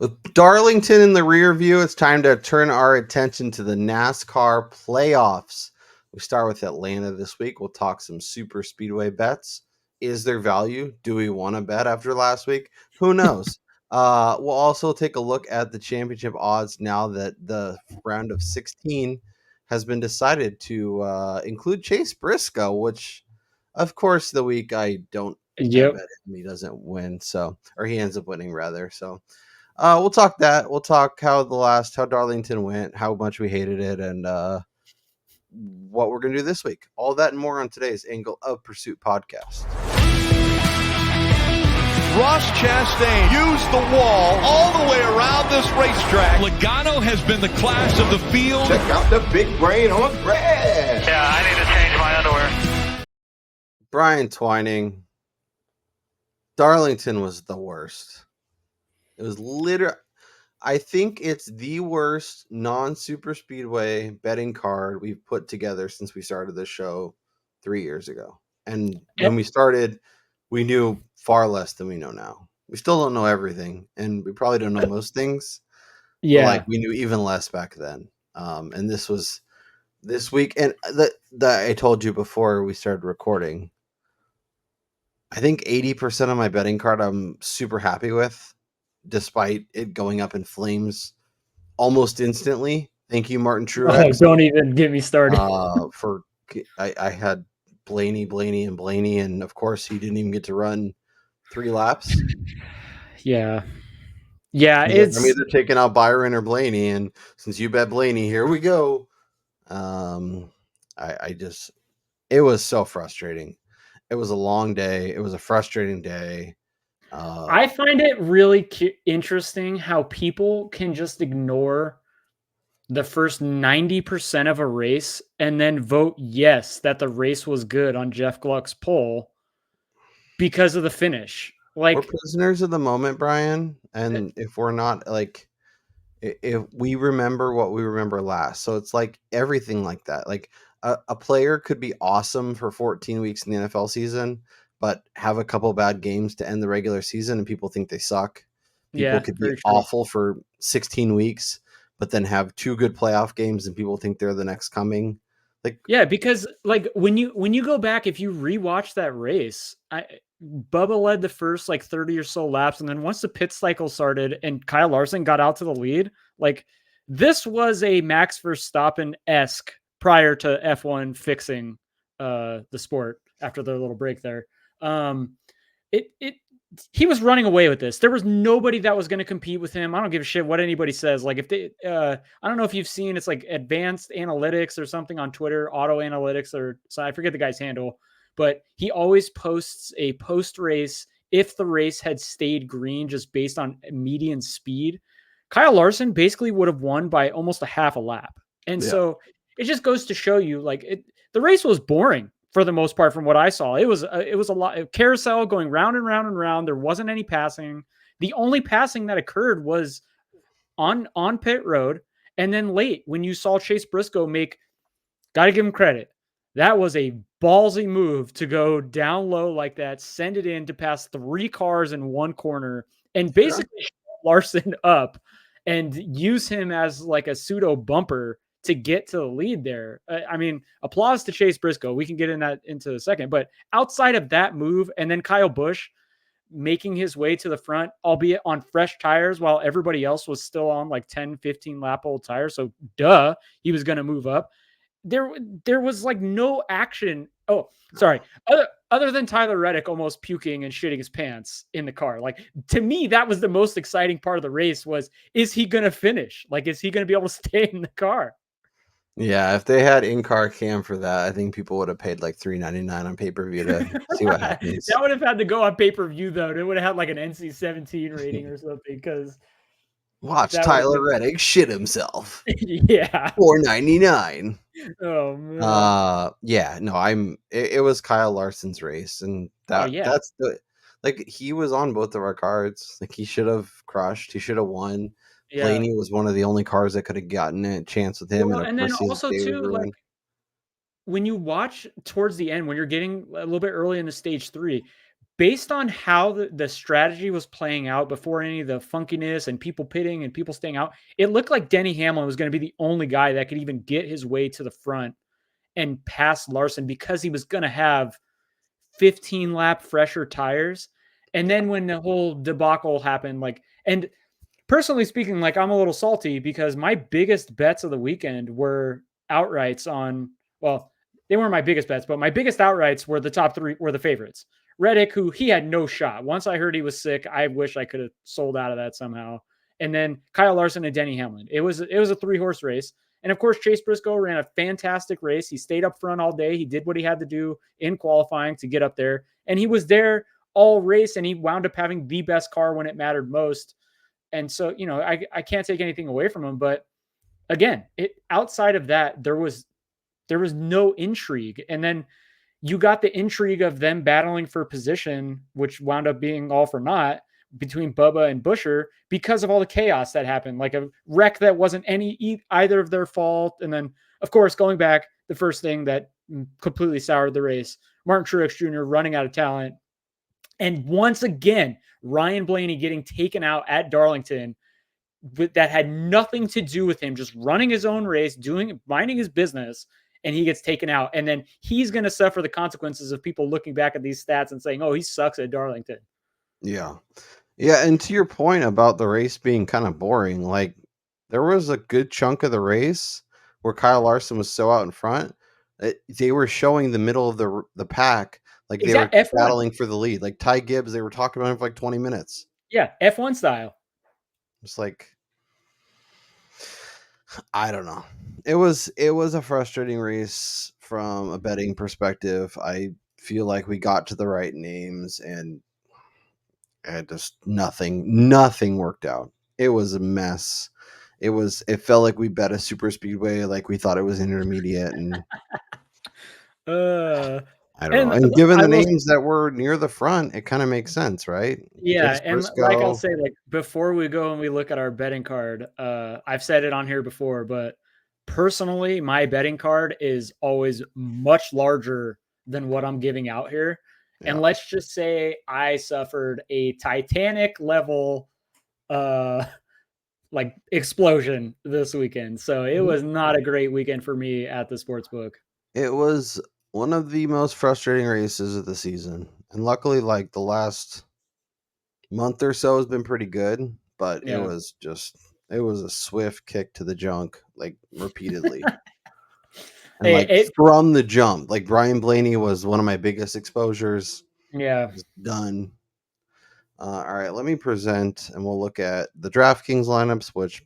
With Darlington in the rear view, it's time to turn our attention to the NASCAR playoffs. We start with Atlanta this week. We'll talk some super speedway bets. Is there value? Do we want to bet after last week? Who knows? We'll also take a look at the championship odds now that the round of 16 has been decided to include Chase Briscoe, which, of course, the week I Yep. bet him, he doesn't win, or he ends up winning rather. So we'll talk that. We'll talk how Darlington went, how much we hated it, and what we're gonna do this week. All that and more on today's Angle of Pursuit podcast. Ross Chastain used the wall all the way around this racetrack. Logano has been the class of the field. Check out the big brain on Brad. Yeah, I need to change my underwear. Brian Twining. Darlington was the worst. It was literally, I think it's the worst non-super speedway betting card we've put together since we started this show 3 years ago. And when we started, we knew far less than we know now. We still don't know everything, and we probably don't know most things. Yeah. But we knew even less back then. And this was this week. And that I told you before we started recording, I think 80% of my betting card I'm super happy with, despite it going up in flames almost instantly. Thank you, Martin Truex. Don't even get me started. I had Blaney, and of course he didn't even get to run 3 laps. Yeah. I'm either taking out Byron or Blaney, and since you bet Blaney, here we go. It was so frustrating. It was a long day. It was a frustrating day. I find it really interesting how people can just ignore the first 90% of a race and then vote yes that the race was good on Jeff Gluck's poll because of the finish. Like, we're prisoners of the moment, Brian, and if we're not, like, if we remember what we remember last, so it's like everything like that. Like a player could be awesome for 14 weeks in the NFL season, but have a couple bad games to end the regular season, and people think they suck. People could be awful for 16 weeks, but then have 2 good playoff games, and people think they're the next coming. Like, yeah, because like when you go back, if you rewatch that race, Bubba led the first like 30 or so laps, and then once the pit cycle started and Kyle Larson got out to the lead, like this was a Max Verstappen-esque prior to F1 fixing the sport after their little break there. He was running away with this. There was nobody that was going to compete with him. I don't give a shit what anybody says. Like if they, I don't know if you've seen, it's like advanced analytics or something on Twitter, auto analytics, or so I forget the guy's handle, but he always posts a post race. If the race had stayed green, just based on median speed, Kyle Larson basically would have won by almost a half a lap. And so it just goes to show you, like the race was boring for the most part from what I saw. It was a lot of carousel going round and round and round. There wasn't any passing. The only passing that occurred was on pit road. And then late when you saw Chase Briscoe got to give him credit. That was a ballsy move to go down low like that, send it in to pass 3 cars in one corner and basically shut Larson up and use him as like a pseudo bumper to get to the lead there. I mean, applause to Chase Briscoe. We can get into a second, but outside of that move, and then Kyle Busch making his way to the front, albeit on fresh tires while everybody else was still on like 10, 15 lap old tires. So he was going to move up. There was like no action. Oh, sorry. Other than Tyler Reddick almost puking and shitting his pants in the car. Like, to me, that was the most exciting part of the race was, is he going to finish? Like, is he going to be able to stay in the car? Yeah, if they had in-car cam for that, I think people would have paid like $3.99 on pay-per-view to see what happens. That would have had to go on pay-per-view, though. It would have had like an NC-17 rating or something, because watch Tyler Reddick shit himself. Yeah. $4.99. Oh man. It was Kyle Larson's race, and that's he was on both of our cards. Like, he should have crushed. He should have won. Yeah. Blaney was one of the only cars that could have gotten a chance with him. Well, and then also too, like when you watch towards the end, when you're getting a little bit early in the stage 3, based on how the strategy was playing out before any of the funkiness and people pitting and people staying out, it looked like Denny Hamlin was going to be the only guy that could even get his way to the front and pass Larson because he was going to have 15 lap fresher tires. And then when the whole debacle happened, and personally speaking, I'm a little salty because my biggest bets of the weekend were outrights on, well, they weren't my biggest bets, but my biggest outrights were the top three, were the favorites. Reddick, who he had no shot. Once I heard he was sick, I wish I could have sold out of that somehow. And then Kyle Larson and Denny Hamlin. It was a 3-horse race. And of course, Chase Briscoe ran a fantastic race. He stayed up front all day. He did what he had to do in qualifying to get up there. And he was there all race, and he wound up having the best car when it mattered most. And so, I can't take anything away from him. But again, outside of that, there was no intrigue. And then you got the intrigue of them battling for position, which wound up being all for naught between Bubba and Buescher because of all the chaos that happened, like a wreck that wasn't either of their fault. And then, of course, going back, the first thing that completely soured the race, Martin Truex Jr. running out of talent. And once again, Ryan Blaney getting taken out at Darlington that had nothing to do with him, just running his own race, minding his business, and he gets taken out. And then he's going to suffer the consequences of people looking back at these stats and saying, oh, he sucks at Darlington. Yeah. Yeah, and to your point about the race being kind of boring, there was a good chunk of the race where Kyle Larson was so out in front, they were showing the middle of the pack, they were F1. battling for the lead. Like Ty Gibbs, they were talking about him for 20 minutes. Yeah, F1 style. It's I don't know. It was a frustrating race from a betting perspective. I feel like we got to the right names and just nothing worked out. It was a mess. It felt like we bet a super speedway like we thought it was intermediate, and I don't know. And given the names that were near the front, it kind of makes sense, right? Yeah, and I'll say, before we go and we look at our betting card, I've said it on here before, but personally, my betting card is always much larger than what I'm giving out here. Yeah. And let's just say I suffered a Titanic level explosion this weekend. So it was not a great weekend for me at the sportsbook. It was one of the most frustrating races of the season. And luckily, the last month or so has been pretty good, but yeah. It was a swift kick to the junk, repeatedly. And from the jump, Brian Blaney was one of my biggest exposures. Yeah. Done. All right, let me present, and we'll look at the DraftKings lineups, which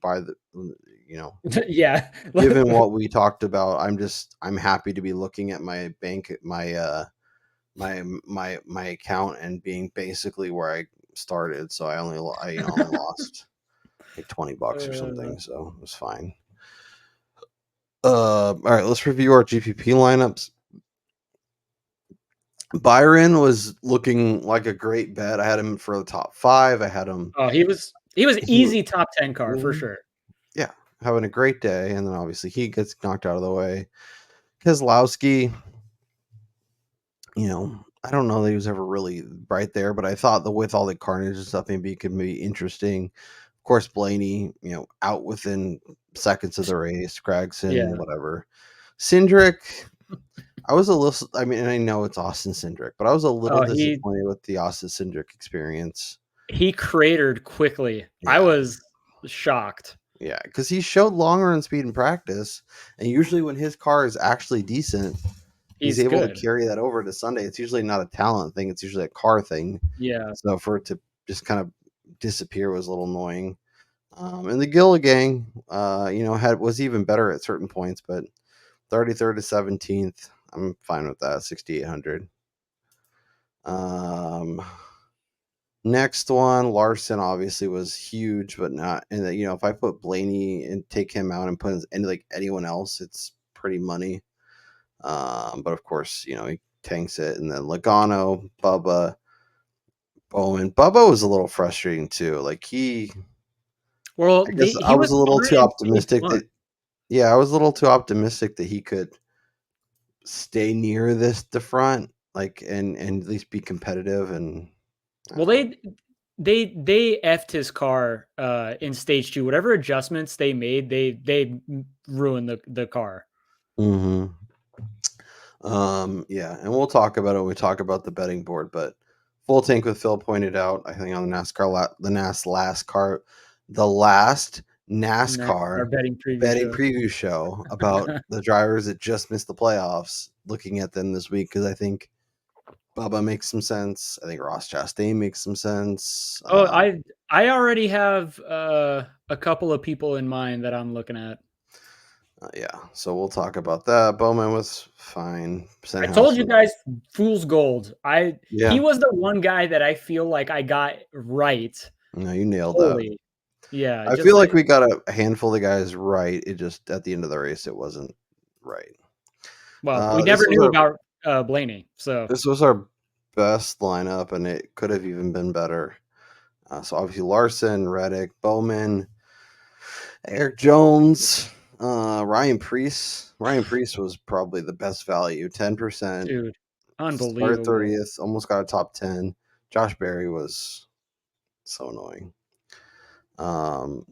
yeah, given what we talked about, I'm happy to be looking at my bank, my account, and being basically where I started. So I only lost $20 or something, so it was fine. All right, let's review our GPP lineups. Byron was looking like a great bet. I had him for the top 5. I had him. Oh, he was easy top 10 car for sure. Yeah, having a great day, and then obviously he gets knocked out of the way. Keselowski, I don't know that he was ever really right there, but I thought that with all the carnage and stuff, maybe it could be interesting. Of course, Blaney, out within seconds of the race. Gragson, whatever. Cindric. I was a little. I mean, and I know it's Austin Cindric, but I was a little disappointed with the Austin Cindric experience. He cratered quickly. Yeah. I was shocked. Yeah, because he showed long run speed in practice, and usually when his car is actually decent, he's able to carry that over to Sunday. It's usually not a talent thing; it's usually a car thing. Yeah. So for it to just kind of disappear was a little annoying. And the Gilla gang, was even better at certain points, but 33rd to 17th. I'm fine with that. 6,800. Next one, Larson obviously was huge, but not. And if I put Blaney and take him out and put anyone else, it's pretty money. But of course, he tanks it. And then Logano, Bubba, Bowman. Bubba was a little frustrating too. I was a little too optimistic I was a little too optimistic that he could stay near the front. like and at least be competitive and Well, they effed his car in stage 2. Whatever adjustments they made, they ruined the car. Mm-hmm. Yeah, and we'll talk about it when we talk about the betting board. But full tank with Phil pointed out, I think on the last NASCAR Our betting betting preview show. preview show about the drivers that just missed the playoffs. Looking at them this week, because I think Bubba makes some sense. I think Ross Chastain makes some sense. Oh, I already have a couple of people in mind that I'm looking at. Yeah, so we'll talk about that. Bowman was fine. I told you was- guys, fool's gold. Yeah, He was the one guy that I feel like I got right. no, you nailed that. Holy, yeah. I feel like we got a handful of guys right. It just at the end of the race, it wasn't right. Well, we never knew about Blaney. So this was our best lineup, and it could have even been better. So obviously Larson, Reddick, Bowman, Eric Jones, Ryan Preece. Ryan Preece was probably the best value, 10%. dude, unbelievable. Started 30th, almost got a top 10. Josh Berry was so annoying.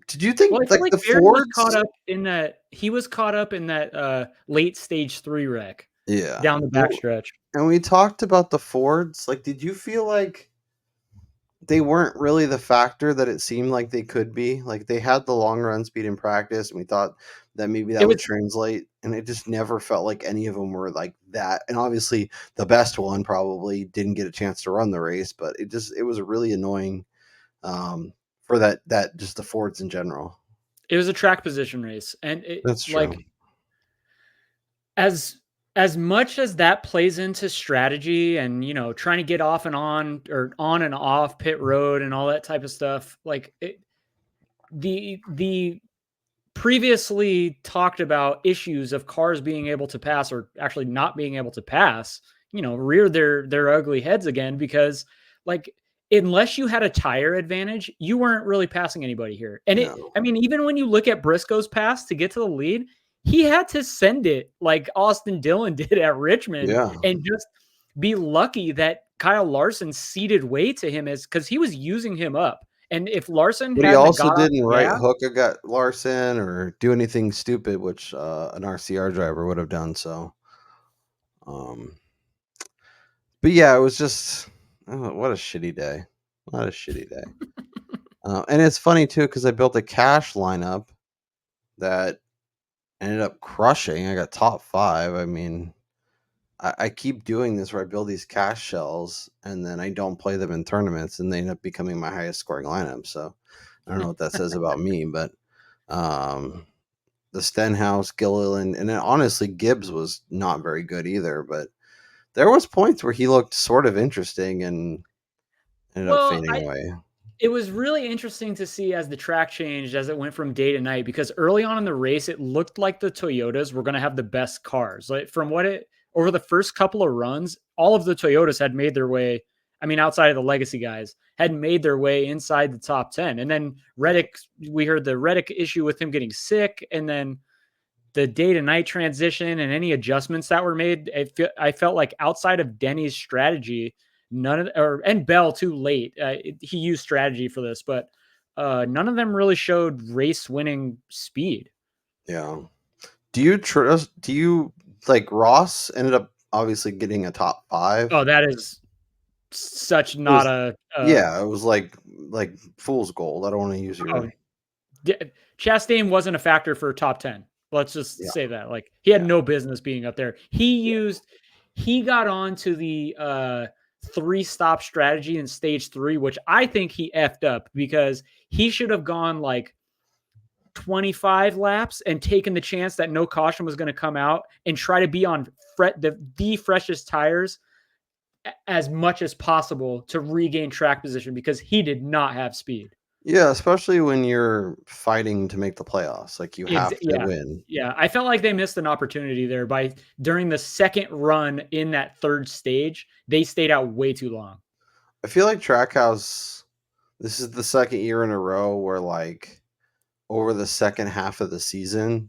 Did you think Well, I feel like the Berry Fords was caught up in that? He was caught up in that late stage 3 wreck. Yeah, down the backstretch. And we talked about the Fords. Like, did you feel like they weren't really the factor that it seemed like they could be? Like, they had the long run speed in practice, and we thought that maybe that would translate, and it just never felt like any of them were like that. And obviously, the best one probably didn't get a chance to run the race, but it was really annoying for that just the Fords in general. It was a track position race, and That's true. Like, as much as that plays into strategy and, trying to get off and on or on and off pit road and all that type of stuff, like the previously talked about issues of cars being able to pass or actually not being able to pass, rear their ugly heads again, because like, unless you had a tire advantage, you weren't really passing anybody here. And even when you look at Briscoe's pass to get to the lead, he had to send it like Austin Dillon did at Richmond and just be lucky that Kyle Larson ceded way to him because he was using him up. And if Larson but he also didn't hook a Larson or do anything stupid, which an RCR driver would have done. So, but yeah, it was just what a shitty day. What a shitty day. And it's funny too because I built a cash lineup that ended up crushing. I got top 5. I mean, I keep doing this where I build these cash shells and then I don't play them in tournaments, and they end up becoming my highest scoring lineup. So I don't know what that says about me, but the Stenhouse, Gilliland, and then honestly Gibbs was not very good either, but there was points where he looked sort of interesting and ended up fading away. It was really interesting to see as the track changed, as it went from day to night, because early on in the race, it looked like the Toyotas were going to have the best cars. Like over the first couple of runs, all of the Toyotas had made their way. I mean, outside of the legacy guys, had made their way inside the top 10. And then Reddick, we heard the Reddick issue with him getting sick, and then the day to night transition and any adjustments that were made. I felt like outside of Denny's strategy, and Bell too late. He used strategy for this, but none of them really showed race winning speed. Yeah. Do you like Ross ended up obviously getting a top 5? Oh, that is such not a it was like fool's gold. I don't want to use your Chastain wasn't a factor for top 10. Let's just say that. Like, he had no business being up there. He got on to the 3-stop strategy in stage 3, which I think he effed up, because he should have gone like 25 laps and taken the chance that no caution was going to come out and try to be on the freshest tires as much as possible to regain track position, because he did not have speed. Yeah, especially when you're fighting to make the playoffs. Like, you have to win. Yeah, I felt like they missed an opportunity there during the second run in that third stage. They stayed out way too long. I feel like Trackhouse, this is the second year in a row where, like, over the second half of the season,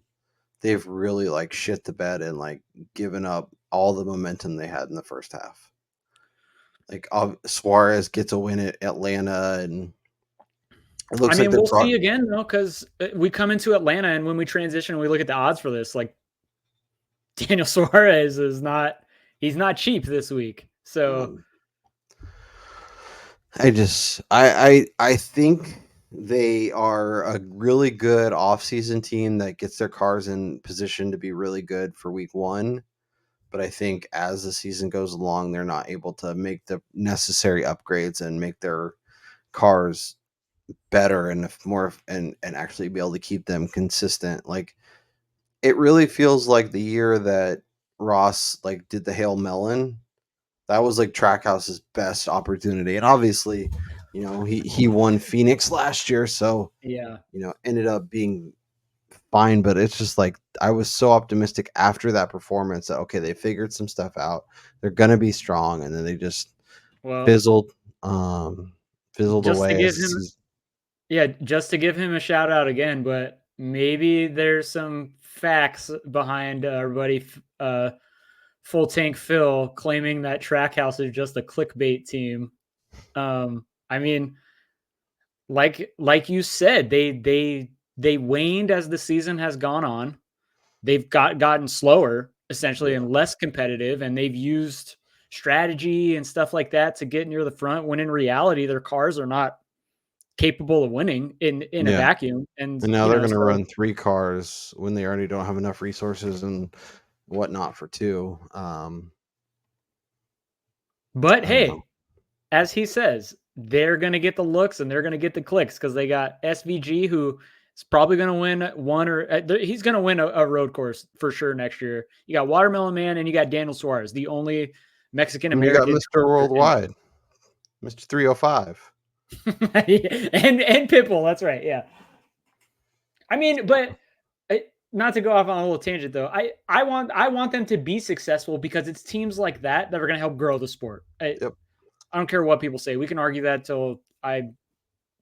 they've really, like, shit the bed and, like, given up all the momentum they had in the first half. Like Suarez gets a win at Atlanta, and it looks like we'll see again though, because we come into Atlanta, and when we transition, we look at the odds for this. Like Daniel Suarez he's not cheap this week. So I think they are a really good offseason team that gets their cars in position to be really good for week 1. But I think as the season goes along, they're not able to make the necessary upgrades and make their cars better and more and actually be able to keep them consistent. Like it really feels like the year that Ross like did the Hail Melon. That was like Trackhouse's best opportunity. And obviously, he won Phoenix last year, so yeah. Ended up being fine, but it's just like I was so optimistic after that performance that okay, they figured some stuff out. They're gonna be strong, and then they just fizzled just away. Just to give him a shout out again, but maybe there's some facts behind our buddy Full Tank Phil claiming that Trackhouse is just a clickbait team. I mean, like you said, they waned as the season has gone on. They've gotten slower essentially and less competitive, and they've used strategy and stuff like that to get near the front when in reality their cars are not capable of winning in a vacuum. And now they're going to run 3 cars when they already don't have enough resources and whatnot for 2. But hey, as he says, they're going to get the looks and they're going to get the clicks because they got SVG, who is probably going to win one he's going to win a road course for sure next year. You got Watermelon Man and you got Daniel Suarez, the only Mexican American. You got Mr. Worldwide, Mr. 305. and Pitbull, that's right. Yeah. I mean, but not to go off on a little tangent though. I want them to be successful because it's teams like that are going to help grow the sport. I don't care what people say. We can argue that till I'm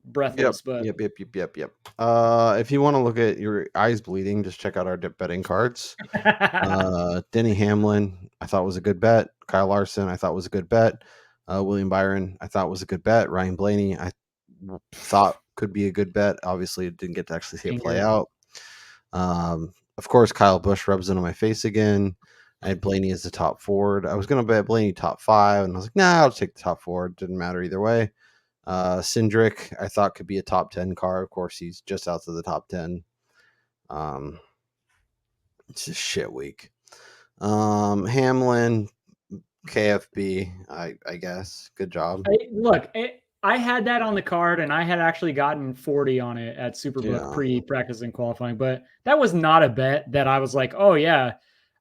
breathless. But yep. If you want to look at your eyes bleeding, just check out our betting cards. Denny Hamlin, I thought was a good bet. Kyle Larson, I thought was a good bet. William Byron, I thought was a good bet. Ryan Blaney, I thought could be a good bet. Obviously, it didn't get to actually see it play out. Of course, Kyle Busch rubs it on my face again. I had Blaney as the top forward. I was going to bet Blaney top 5, and I was like, nah, I'll take the top forward. Didn't matter either way. Cindric, I thought could be a top 10 car. Of course, he's just out to the top 10. It's a shit week. Hamlin, KFB, I guess. Good job. I had that on the card, and I had actually gotten 40 on it at Superbook pre-practice and qualifying, but that was not a bet that I was like, oh yeah,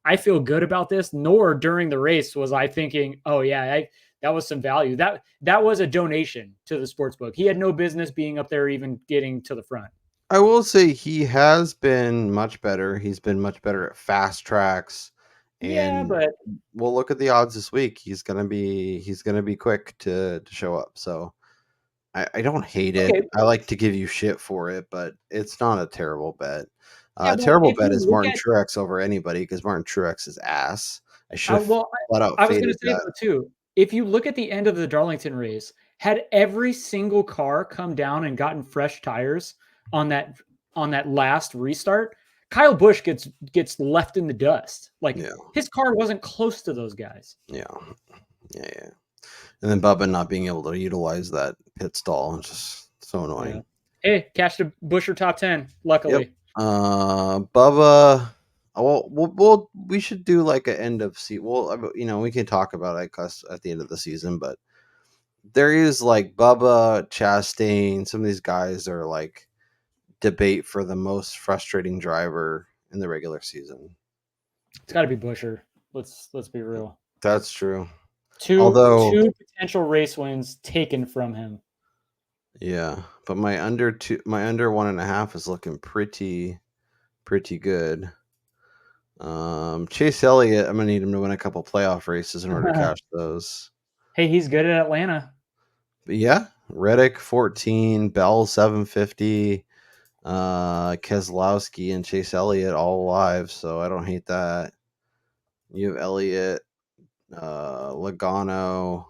I feel good about this. Nor during the race was I thinking, oh yeah, that was some value. That was a donation to the sportsbook. He had no business being up there, even getting to the front. I will say he has been much better. He's been much better at fast tracks. And but we'll look at the odds this week. He's gonna be quick to show up. So I don't hate it. I like to give you shit for it, but it's not a terrible bet. Terrible bet is Martin Truex over anybody because Martin Truex is ass. I should have flat out I was going to say that though too. If you look at the end of the Darlington race, had every single car come down and gotten fresh tires on that last restart, Kyle Busch gets left in the dust. His car wasn't close to those guys. Yeah. And then Bubba not being able to utilize that pit stall is just so annoying. Yeah. Hey, cashed a Busher top 10, luckily. Yep. Bubba, we should do like an end of season. Well, we can talk about it at the end of the season, but there is like Bubba, Chastain, some of these guys are like debate for the most frustrating driver in the regular season. It's got to be Busher. Let's be real. That's true. Two potential race wins taken from him. Yeah, but my under 1.5 is looking pretty good. Chase Elliott, I'm gonna need him to win a couple playoff races in order to cash those. Hey, he's good at Atlanta. But yeah, Reddick 14, Bell 750, Keselowski and Chase Elliott all alive, so I don't hate that. You have Elliott, Logano,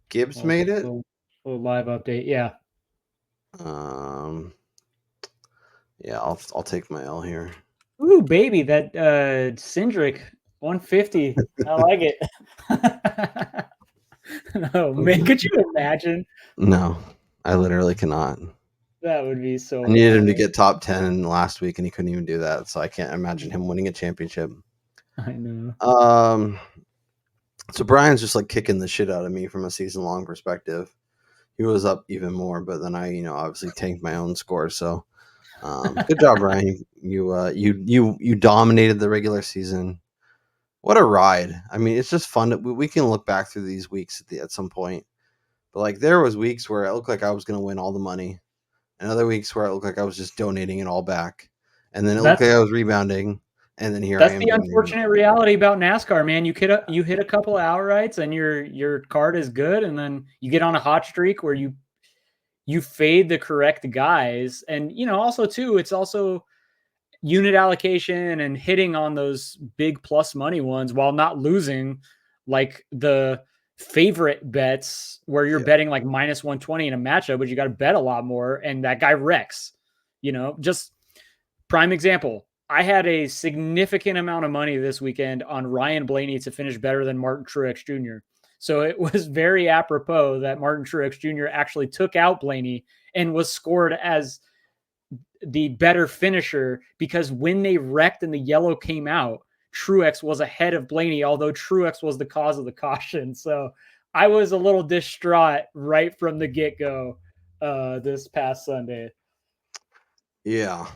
Gibbs made it. Little live update. Yeah. Yeah, I'll take my L here. Ooh, baby, that Cindric 150. I like it. No, man, could you imagine? No, I literally cannot. That would be so I needed him to funny. get top 10 last week, and he couldn't even do that. So I can't imagine him winning a championship. I know. So Brian's just like kicking the shit out of me from a season-long perspective. He was up even more, but then I, obviously tanked my own score. So good job, Brian. You dominated the regular season. What a ride! I mean, it's just fun. We can look back through these weeks at some point, but like there was weeks where it looked like I was going to win all the money, and other weeks where it looked like I was just donating it all back, and then it looked like I was rebounding, and then here I am. That's the unfortunate reality about NASCAR, man. You hit a couple of outrights, and your card is good, and then you get on a hot streak where you fade the correct guys, and also too, it's also unit allocation and hitting on those big plus money ones while not losing like the favorite bets where you're betting like minus 120 in a matchup, but you got to bet a lot more. And that guy wrecks, just prime example. I had a significant amount of money this weekend on Ryan Blaney to finish better than Martin Truex Jr. So it was very apropos that Martin Truex Jr. actually took out Blaney and was scored as the better finisher, because when they wrecked and the yellow came out, Truex was ahead of Blaney, although Truex was the cause of the caution. So I was a little distraught right from the get-go this past Sunday. Yeah.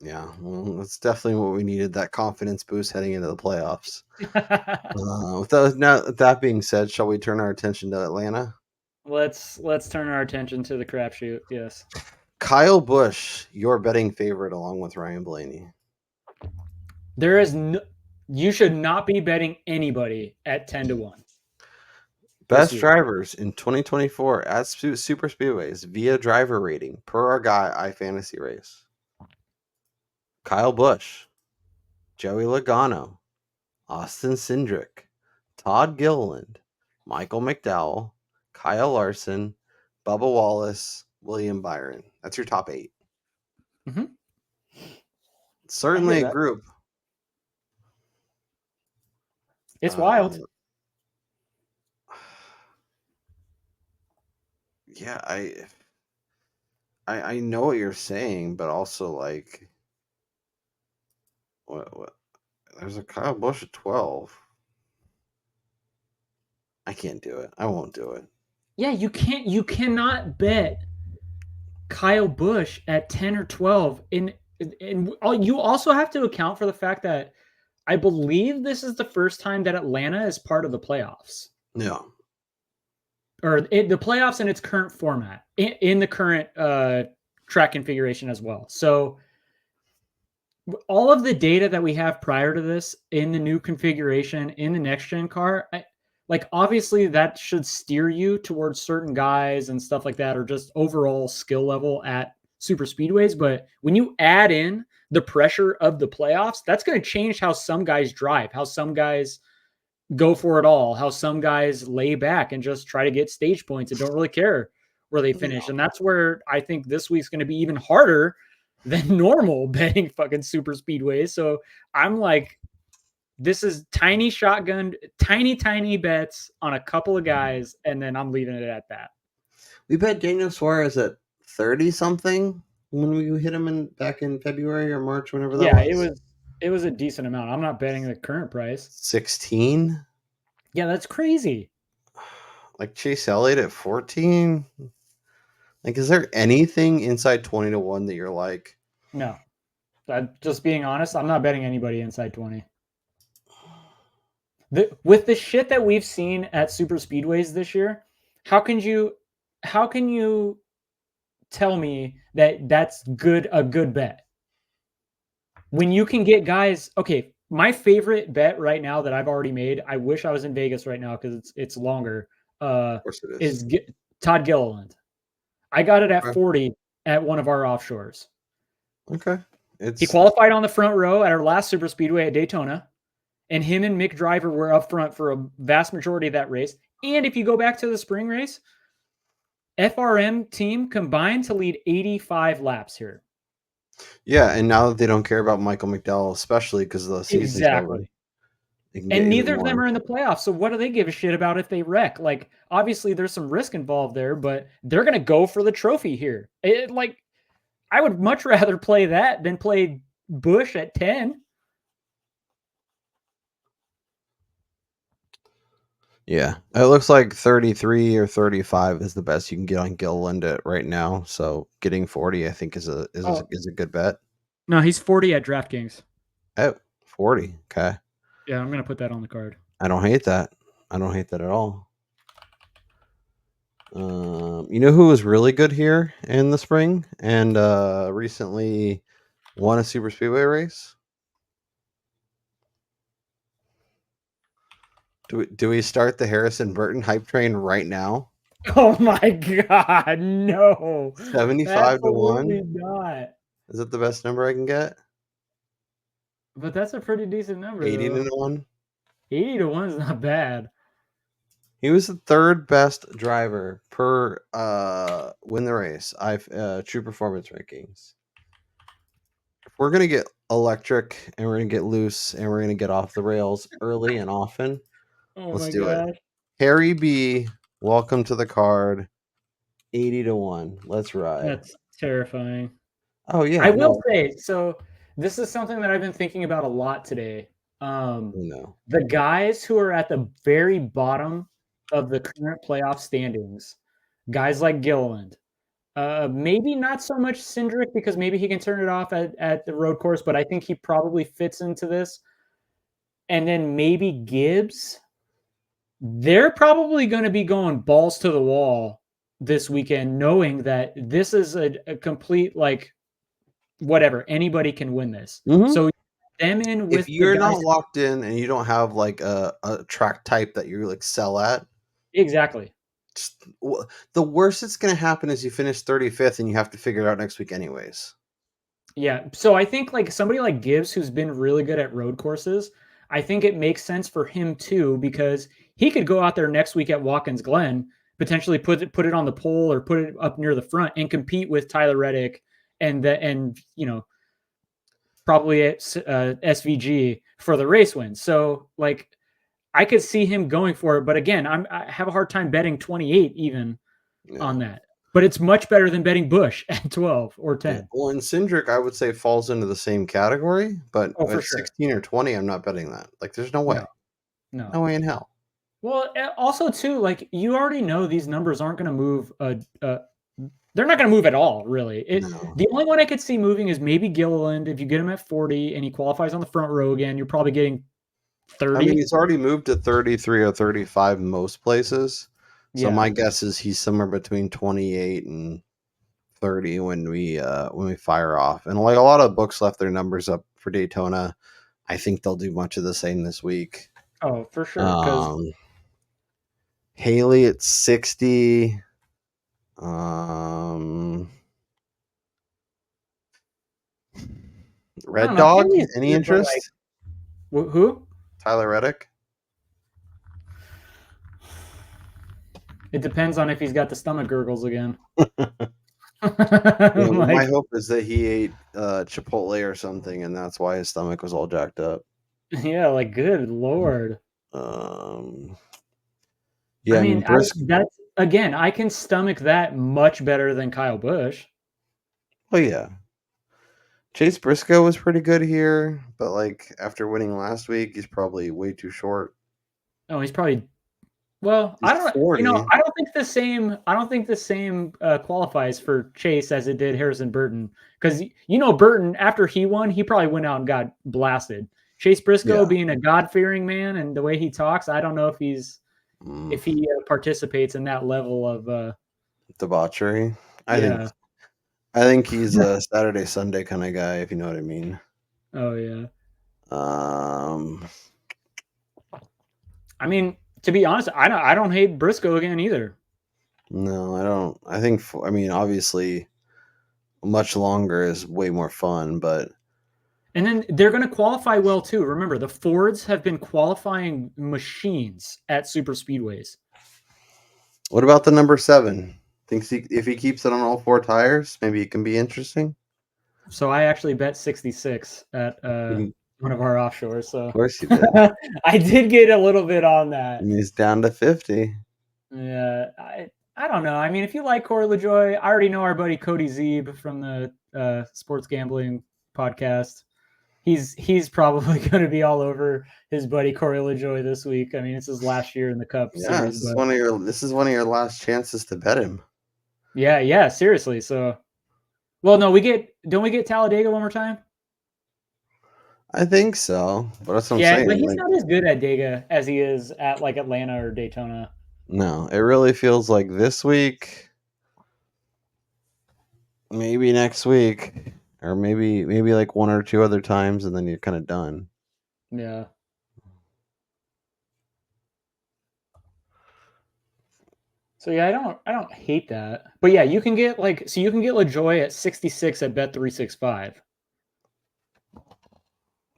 Well, that's definitely what we needed, that confidence boost heading into the playoffs. With that being said, shall we turn our attention to Atlanta? Let's turn our attention to the crapshoot. Yes. Kyle Busch, your betting favorite along with Ryan Blaney. You should not be betting anybody at 10-1. Best drivers in 2024 at Super Speedways via driver rating per our guy iFantasy Race. Kyle Busch, Joey Logano, Austin Cindric, Todd Gilliland, Michael McDowell, Kyle Larson, Bubba Wallace, William Byron. That's your top 8. Mm-hmm. Certainly a group. It's wild. Yeah, I know what you're saying, but also like what there's a Kyle Busch at 12. I can't do it. I won't do it. Yeah, you cannot bet Kyle Busch at 10 or 12. And you also have to account for the fact that I believe this is the first time that Atlanta is part of the playoffs. Yeah. Or the playoffs in its current format, in the current track configuration as well. So all of the data that we have prior to this in the new configuration in the next gen car, obviously that should steer you towards certain guys and stuff like that, or just overall skill level at super speedways. But when you add in the pressure of the playoffs, that's going to change how some guys drive, how some guys go for it all, how some guys lay back and just try to get stage points and don't really care where they finish. And that's where I think this week's going to be even harder than normal betting fucking super speedways. So I'm like, this is tiny shotgun, tiny bets on a couple of guys, and then I'm leaving it at that. We bet Daniel Suarez at 30 something when we hit him back in February or March, whenever that was. It was a decent amount. I'm not betting the current price. 16? Yeah, that's crazy. Like Chase Elliott at 14? Like, is there anything inside 20-1 that you're like? No. Just being honest, I'm not betting anybody inside 20. With the shit that we've seen at super speedways this year, how can you tell me that that's a good bet? When you can get guys, okay, my favorite bet right now that I've already made, I wish I was in Vegas right now because it's longer, Of course it is. Todd Gilliland. I got it at 40 at one of our offshores. Okay. He qualified on the front row at our last super speedway at Daytona, and him and Mick Driver were up front for a vast majority of that race. And if you go back to the spring race, FRM team combined to lead 85 laps here. Yeah, and now that they don't care about Michael McDowell, especially because the season's over, Exactly. they can get And even neither of them more. are in the playoffs. So what do they give a shit about if they wreck? Like, obviously there's some risk involved there, but they're going to go for the trophy here. I would much rather play that than play Busch at 10. Yeah, it looks like 33 or 35 is the best you can get on Gilliland right now. So getting 40, I think, is a good bet. No, he's 40 at DraftKings. Oh, 40. Okay. Yeah, I'm going to put that on the card. I don't hate that. I don't hate that at all. You know who was really good here in the spring and recently won a super speedway race? Do we start the Harrison Burton hype train right now? Oh my God, no. 75 to 1. Absolutely not. Is that the best number I can get? But that's a pretty decent number, 80 though. to 1. 80 to 1 is not bad. He was the third best driver per win the race. True performance rankings. If we're gonna get electric and we're gonna get loose and we're gonna get off the rails early and often, Oh let's my do it. gosh. Harry B, welcome to the card. 80 to 1. Let's ride. That's terrifying. Oh yeah. I will say, so this is something that I've been thinking about a lot today. No. The guys who are at the very bottom of the current playoff standings, guys like Gilliland, maybe not so much Cindric because maybe he can turn it off at the road course, but I think he probably fits into this. And then maybe Gibbs. They're probably going to be going balls to the wall this weekend, knowing that this is a complete, like, whatever, anybody can win this. Mhm. So them in with If you're the guys, not locked in and you don't have like a track type that you like sell at, exactly. the worst that's going to happen is you finish 35th and you have to figure it out next week anyways. Yeah. So I think like somebody like Gibbs, who's been really good at road courses, I think it makes sense for him too, because he could go out there next week at Watkins Glen, potentially put it on the pole or put it up near the front and compete with Tyler Reddick and probably at SVG for the race win. So like I could see him going for it, but again, I have a hard time betting 28 even on that. But it's much better than betting Busch at 12 or 10. Yeah. Well, and Cindric, I would say, falls into the same category, but for at sure. 16 or 20, I'm not betting that. Like, there's no way. No way in hell. Well, also too, like you already know these numbers aren't going to move. They're not going to move at all, really. The only one I could see moving is maybe Gilliland. If you get him at 40 and he qualifies on the front row again, you're probably getting 30. I mean, he's already moved to 33 or 35 most places. So my guess is he's somewhere between 28 and 30 when we fire off. And like a lot of books left their numbers up for Daytona. I think they'll do much of the same this week. Oh, for sure. Haley at 60. Red Dog, any interest? Like, who? Tyler Reddick. It depends on if he's got the stomach gurgles again. My hope is that he ate Chipotle or something, and that's why his stomach was all jacked up. Yeah, like good Lord. Yeah, I mean, that's again, I can stomach that much better than Kyle Busch. Oh yeah. Chase Briscoe was pretty good here, but like after winning last week, he's probably way too short. Oh, he's probably. Well, I don't. 40. I don't think the same. I don't think the same qualifies for Chase as it did Harrison Burton, because Burton, after he won, he probably went out and got blasted. Chase Briscoe, being a God-fearing man and the way he talks, I don't know if he participates in that level of debauchery. I think he's a Saturday Sunday kind of guy, if you know what I mean. Oh yeah. I mean, to be honest, I don't hate Briscoe again either. No, I don't. I think obviously much longer is way more fun, but and then they're going to qualify well too. Remember, the Fords have been qualifying machines at super speedways. What about the number 7? Thinks if he keeps it on all 4 tires, maybe it can be interesting. So I actually bet 66 at Mhm. one of our offshores. So Of course you did. I did get a little bit on that. And he's down to 50. Yeah, I don't know. I mean, if you like Corey LaJoy, I already know our buddy Cody Zeeb from the sports gambling podcast. He's probably going to be all over his buddy Corey LaJoy this week. I mean, it's his last year in the Cup Yeah, Series. this is But one of your last chances to bet him. yeah, seriously. So, well, no, don't we get Talladega one more time? I think so, but that's what I'm Yeah, saying. but he's Like, not as good at Dega as he is at like Atlanta or Daytona. no, it really feels like this week, maybe next week, or maybe like 1 or 2 other times, and then you're kind of done. Yeah. So yeah, I don't hate that. But yeah, you can get LaJoy at 66 at Bet365.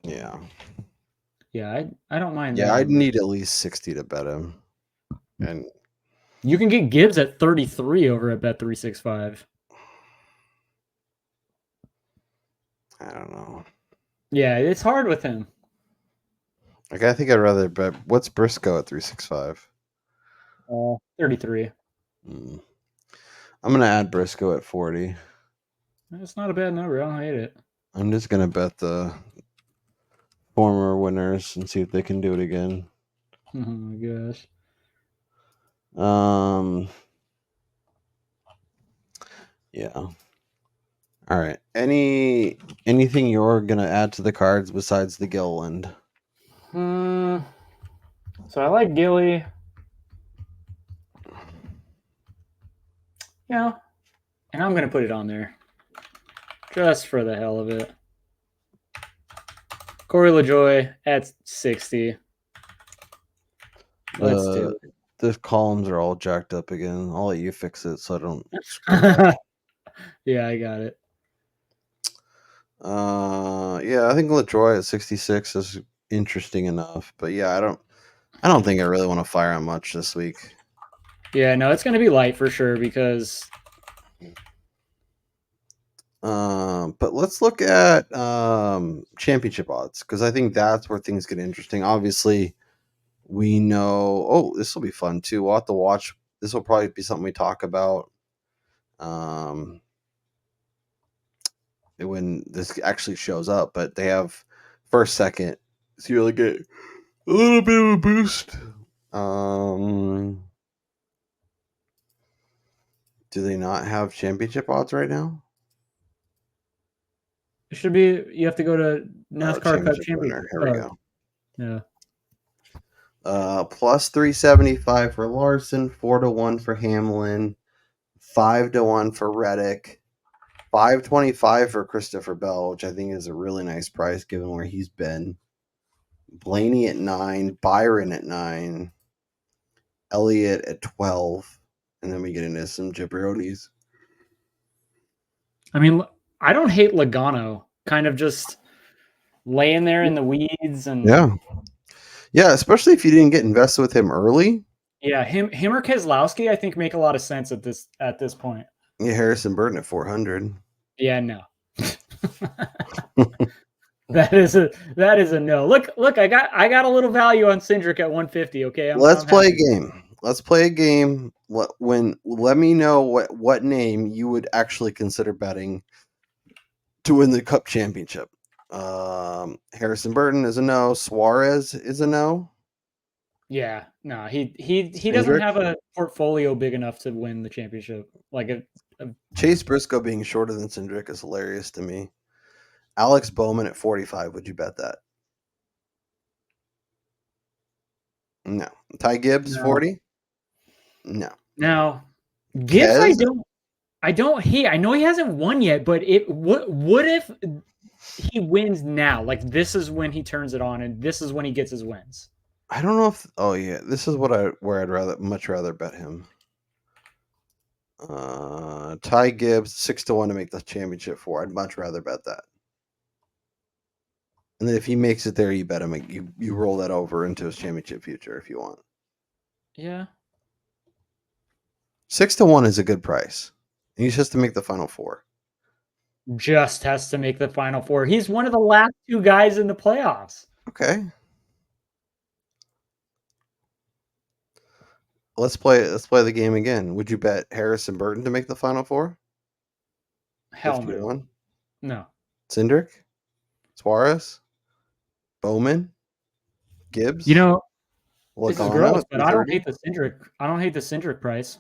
Yeah. Yeah, I don't mind Yeah, that. I'd need at least 60 to bet him. And You can get Gibbs at 33 over at Bet365. I don't know. Yeah, it's hard with him. Like, I think I'd rather bet. What's Briscoe at 365? 33. I'm gonna add Briscoe at 40. It's not a bad number. I don't hate it. I'm just gonna bet the former winners and see if they can do it again. Oh my gosh. Yeah. All right. Anything you're gonna add to the cards besides the Gilliland? So I like Gilly. Yeah. And I'm gonna put it on there. Just for the hell of it. Corey LaJoy at 60. Let's do it. The columns are all jacked up again. I'll let you fix it so I don't. Yeah, I got it. Yeah, I think LaTroy at 66 is interesting enough, but yeah, I don't think I really want to fire him much this week. Yeah, no, it's gonna be light for sure because. But let's look at championship odds because I think that's where things get interesting. Obviously, we know. Oh, this will be fun too. We'll have to watch. This will probably be something we talk about. When this actually shows up, but they have first, second, so you really get a little bit of a boost. Do they not have championship odds right now? It should be. You have to go to NASCAR Cup Championship. Winner. Here we go. Yeah. Plus 375 for Larson, 4-1 for Hamlin, 5-1 for Reddick, 525 for Christopher Bell, which I think is a really nice price given where he's been. Blaney at 9, Byron at 9, Elliott at 12, and then we get into some jabronis. I mean, I don't hate Logano. Kind of just laying there in the weeds and yeah, especially if you didn't get invested with him early. Yeah, him or Keselowski, I think make a lot of sense at this point. Yeah, Harrison Burton at 400. Yeah, no. That is a no. Look, I got a little value on Cindric at 150. Okay, Let's play a game. Let's play a game. Let me know what name you would actually consider betting to win the Cup championship. Harrison Burton is a no. Suarez is a no. Yeah, no, he doesn't have a portfolio big enough to win the championship. Like Chase Briscoe being shorter than Cindric is hilarious to me. Alex Bowman at 45. Would you bet that? No. Ty Gibbs 40? No. Now, Gibbs, I don't hate. I know he hasn't won yet, but what if he wins now? Like this is when he turns it on, and this is when he gets his wins. I don't know if. Oh yeah, this is where I'd much rather bet him. Ty Gibbs 6-1 to make the championship 4. I'd much rather bet that. And then if he makes it there, you bet him. You roll that over into his championship future if you want. Yeah. 6-1 is a good price. And he's just to make the Final Four. Just has to make the Final Four. He's one of the last two guys in the playoffs. Okay. Let's play the game again. Would you bet Harrison Burton to make the Final Four? Hell 51? no. Cindric? Suarez? Bowman? Gibbs? You know, this is Logano gross, at but I don't 330? hate the Cindric. I don't hate the Cindric price.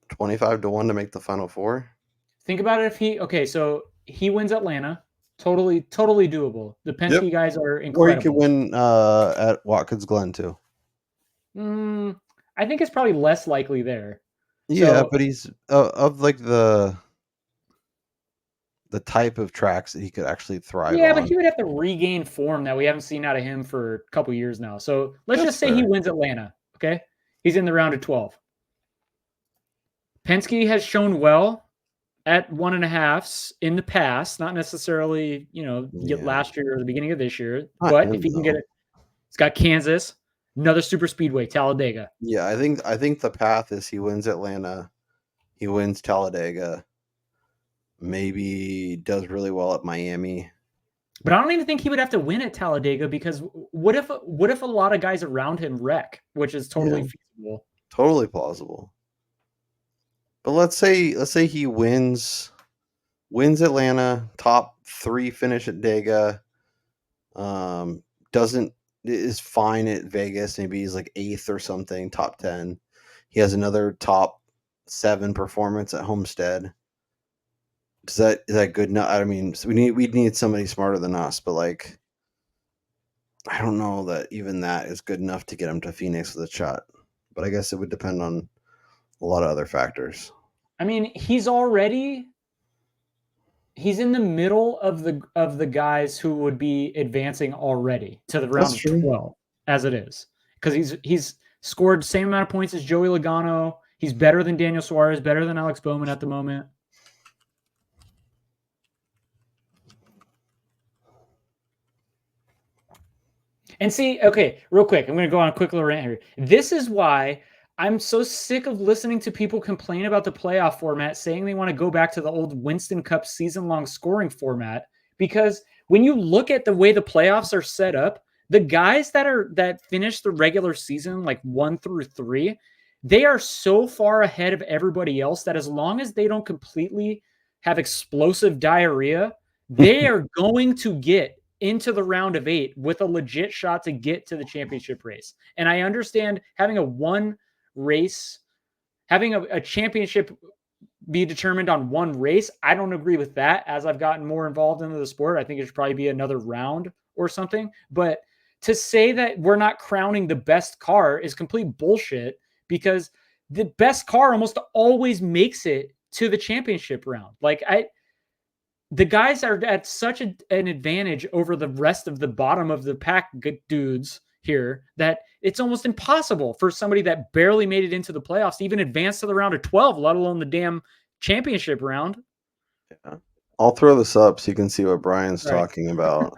25-1 to make the Final Four. Think about it. So he wins Atlanta. Totally doable. The Penske guys are incredible. Or he could win at Watkins Glen too. I think it's probably less likely there. Yeah, but he's of like the type of tracks that he could actually thrive on. Yeah, but he would have to regain form that we haven't seen out of him for a couple years now. So let's just say he wins Atlanta. Okay, he's in the round of 12. Penske has shown well at 1.5s in the past, not necessarily, last year or the beginning of this year. But if he can get it, he's got Kansas, another super speedway, Talladega. Yeah, I think the path is he wins Atlanta, he wins Talladega, maybe does really well at Miami. But I don't even think he would have to win at Talladega because what if a lot of guys around him wreck, which is totally feasible. Totally plausible. But let's say he wins Atlanta, top 3 finish at Dega, is fine at Vegas. Maybe he's like 8th or something, top 10. He has another top 7 performance at Homestead. Is that good enough? I mean, we'd need somebody smarter than us, but like, I don't know that even that is good enough to get him to Phoenix with a shot. But I guess it would depend on a lot of other factors. I mean, he's in the middle of the guys who would be advancing already to the round of 12 as it is. Because he's scored the same amount of points as Joey Logano. He's better than Daniel Suarez, better than Alex Bowman at the moment. And see, okay, real quick, I'm going to go on a quick little rant here. This is why I'm so sick of listening to people complain about the playoff format, saying they want to go back to the old Winston Cup season-long scoring format. Because when you look at the way the playoffs are set up, the guys that finish the regular season, like 1 through 3, they are so far ahead of everybody else that as long as they don't completely have explosive diarrhea, they are going to get into the round of 8 with a legit shot to get to the championship race. And I understand having a championship be determined on one race. I don't agree with that. As I've gotten more involved into the sport, I think it should probably be another round or something. But to say that we're not crowning the best car is complete bullshit, because the best car almost always makes it to the championship round. The guys are at such an advantage over the rest of the bottom of the pack dudes here that it's almost impossible for somebody that barely made it into the playoffs to even advance to the round of 12, let alone the damn championship round. Yeah. I'll throw this up so you can see what Brian's talking about.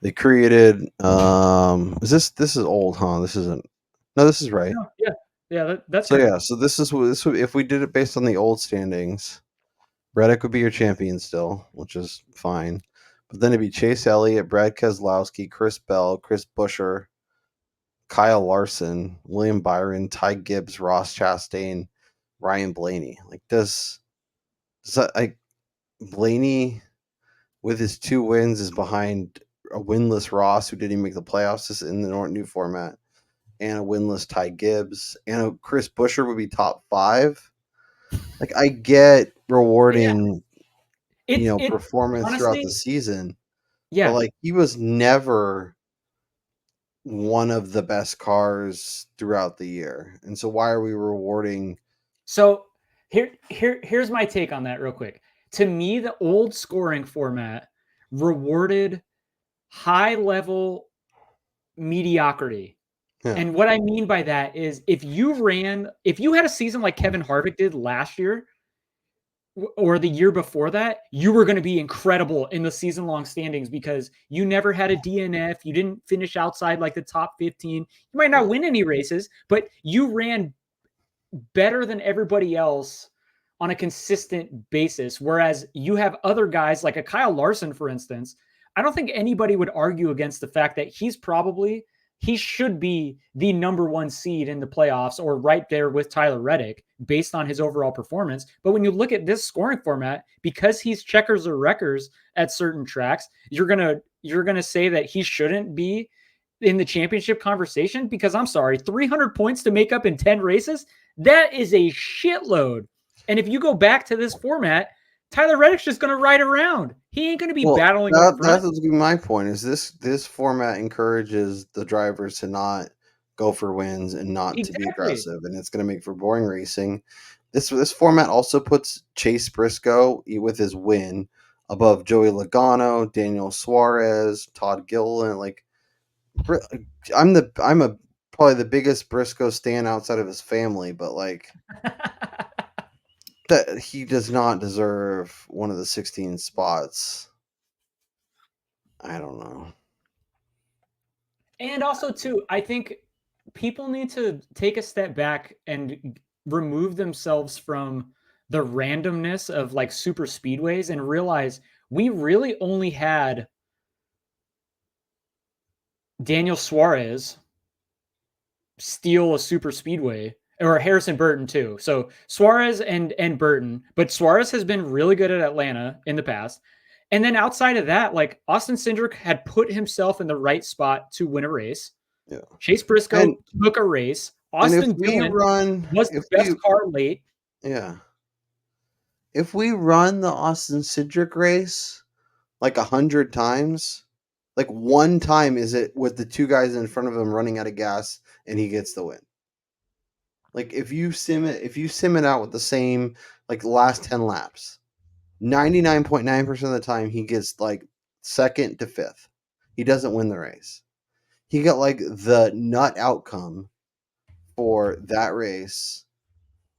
They created this is old, huh? This isn't. No, this is right. Yeah, that's so right. yeah. So this would, if we did it based on the old standings, Reddick would be your champion still, which is fine. But then it'd be Chase Elliott, Brad Keselowski, Chris Bell, Chris Buescher, Kyle Larson, William Byron, Ty Gibbs, Ross Chastain, Ryan Blaney. Like, does that Blaney with his 2 wins is behind a winless Ross who didn't even make the playoffs in the new format, and a winless Ty Gibbs, and a Chris Buescher would be top 5. Like, I get rewarding, performance honestly, throughout the season. Yeah. But he was never one of the best cars throughout the year. And so why are we rewarding? So here's my take on that real quick. To me, the old scoring format rewarded high level mediocrity. Yeah. And what I mean by that is if you had a season like Kevin Harvick did last year or the year before that, you were going to be incredible in the season-long standings because you never had a DNF. You didn't finish outside the top 15. You might not win any races, but you ran better than everybody else on a consistent basis. Whereas you have other guys like a Kyle Larson, for instance. I don't think anybody would argue against the fact that he should be the number one seed in the playoffs or right there with Tyler Reddick based on his overall performance. But when you look at this scoring format, because he's checkers or wreckers at certain tracks, you're going to say that he shouldn't be in the championship conversation, because I'm sorry, 300 points to make up in 10 races, that is a shitload. And if you go back to this format, Tyler Reddick's just going to ride around. He ain't going to be battling up front. That's my point. Is this format encourages the drivers to not go for wins and not to be aggressive, and it's going to make for boring racing. This format also puts Chase Briscoe with his win above Joey Logano, Daniel Suarez, Todd Gilliland. Like, I'm probably the biggest Briscoe stan outside of his family, but like. That he does not deserve one of the 16 spots. I don't know. And also, too, I think people need to take a step back and remove themselves from the randomness of like super speedways and realize we really only had Daniel Suarez steal a super speedway, or Harrison Burton too. So Suarez and Burton, but Suarez has been really good at Atlanta in the past. And then outside of that, like Austin Cindric had put himself in the right spot to win a race. Yeah. Chase Briscoe took a race. Austin Dillon was the best car late. Yeah. If we run the Austin Cindric race like 100 times, like one time is it with the two guys in front of him running out of gas and he gets the win. Like if you sim it out with the same, like the last 10 laps, 99.9% of the time he gets like second to fifth. He doesn't win the race. He got like the nut outcome for that race